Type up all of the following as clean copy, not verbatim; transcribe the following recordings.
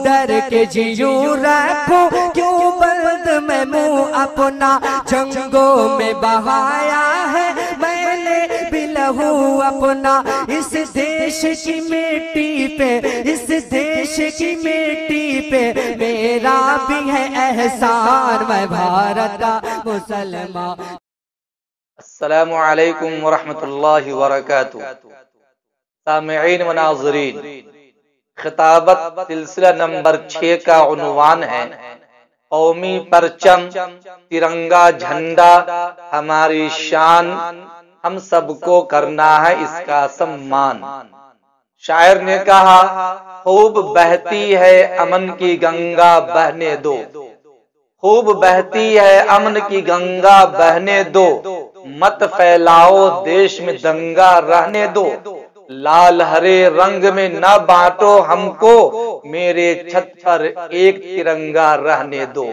डर के जियूं रखूं क्यों बंद मैं मुंह अपना, जंगों में बहाया है मैंने भी लहू अपना, इस देश की मिट्टी पे, इस देश की मिट्टी पे मेरा भी है एहसान, मैं भारत का मुसलमान। अस्सलामु अलैकुम वरहमतुल्लाहि वबरकातुहू। सामिईन व नाज़रीन, खिताबत सिलसिला नंबर 6 का उन्वान है कौमी परचम, तिरंगा झंडा हमारी शान, हम सबको करना है इसका सम्मान। शायर ने कहा, खूब बहती है अमन की गंगा बहने दो, खूब बहती है अमन की गंगा बहने दो, मत फैलाओ देश में दंगा रहने दो, लाल हरे रंग में न बांटो हमको, मेरे छत पर एक तिरंगा रहने दो।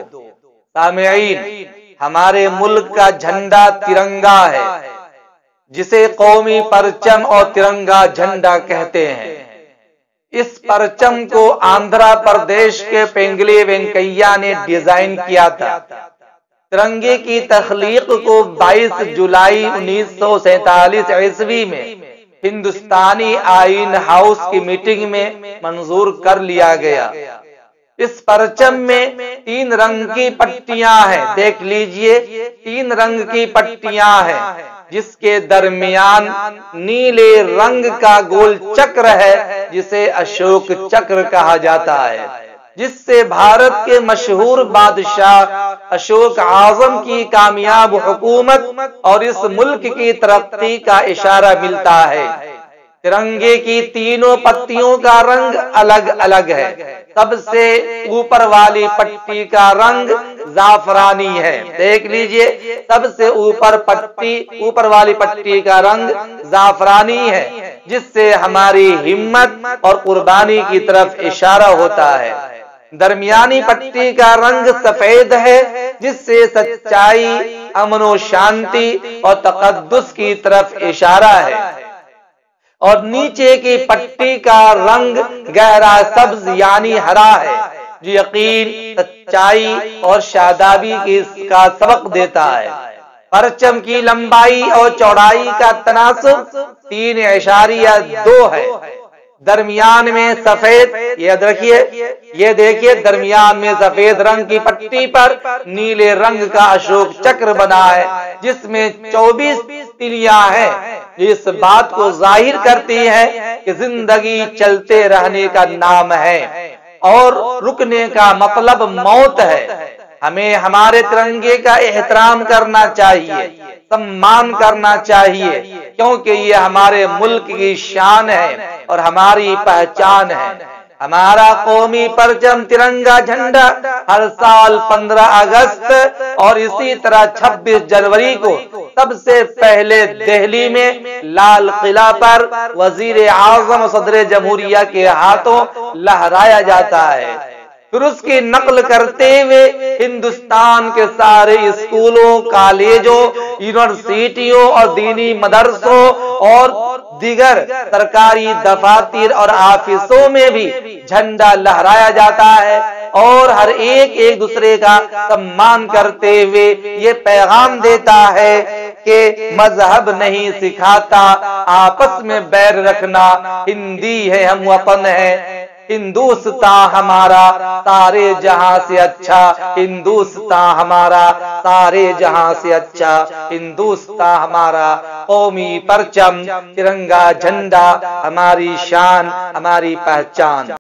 सामिईन, हमारे मुल्क का झंडा तिरंगा है, जिसे कौमी परचम और तिरंगा झंडा कहते हैं। इस परचम को आंध्र प्रदेश के पेंगले वेंकैया ने डिजाइन किया था। तिरंगे की तख्लीक को 22 जुलाई 1947 ईस्वी में हिंदुस्तानी आईन हाउस की मीटिंग में मंजूर कर लिया गया। इस परचम में 3 रंग की पट्टियां हैं, देख लीजिए 3 रंग की पट्टियां हैं, जिसके दरमियान नीले रंग का गोल चक्र है, जिसे अशोक चक्र कहा जाता है, जिससे भारत के मशहूर बादशाह अशोक आजम की कामयाब हुकूमत और इस मुल्क की तरक्की का इशारा मिलता है। तिरंगे की तीनों पट्टियों का रंग अलग अलग है। सबसे ऊपर वाली पट्टी का रंग जाफरानी है, देख लीजिए, सबसे ऊपर वाली पट्टी का रंग जाफरानी है, जिससे हमारी हिम्मत और कुर्बानी की तरफ इशारा होता है। दरमियानी पट्टी का रंग सफेद है, जिससे सच्चाई, अमन और शांति और तकद्दुस की तरफ इशारा है, और नीचे की पट्टी का रंग गहरा सब्ज यानी हरा है, जो यकीन, सच्चाई और शादाबी का सबक देता है। परचम की लंबाई और चौड़ाई का तनासुब 3.2 है। दरमियान में सफेद, ये देखिए दरमियान में सफेद रंग की पट्टी पर नीले रंग का अशोक चक्र बना है, जिसमें 24 तिलियां हैं। इस बात को जाहिर करती है कि जिंदगी चलते रहने का नाम है और रुकने का मतलब मौत है। हमें हमारे तिरंगे का एहतराम करना चाहिए, सम्मान करना चाहिए, क्योंकि ये हमारे मुल्क की शान है और हमारी पहचान है। हमारा कौमी परचम तिरंगा झंडा हर साल 15 अगस्त और इसी तरह 26 जनवरी को सबसे पहले दिल्ली में लाल किला पर वजीर आजम सदर जमहूरिया के हाथों लहराया जाता है। फिर उसकी नकल करते हुए हिंदुस्तान के सारे स्कूलों, कॉलेजों, यूनिवर्सिटियों और दीनी मदरसों और दीगर सरकारी दफातर और ऑफिसों में भी झंडा लहराया जाता है, और हर एक दूसरे का सम्मान करते हुए ये पैगाम देता है कि मजहब नहीं सिखाता आपस में बैर रखना, हिंदी है हम वतन है, हिंदुस्तान हमारा सारे जहां से अच्छा, हिंदुस्तान हमारा सारे जहां से अच्छा, हिंदुस्तान हमारा कौमी परचम तिरंगा झंडा हमारी शान, हमारी पहचान।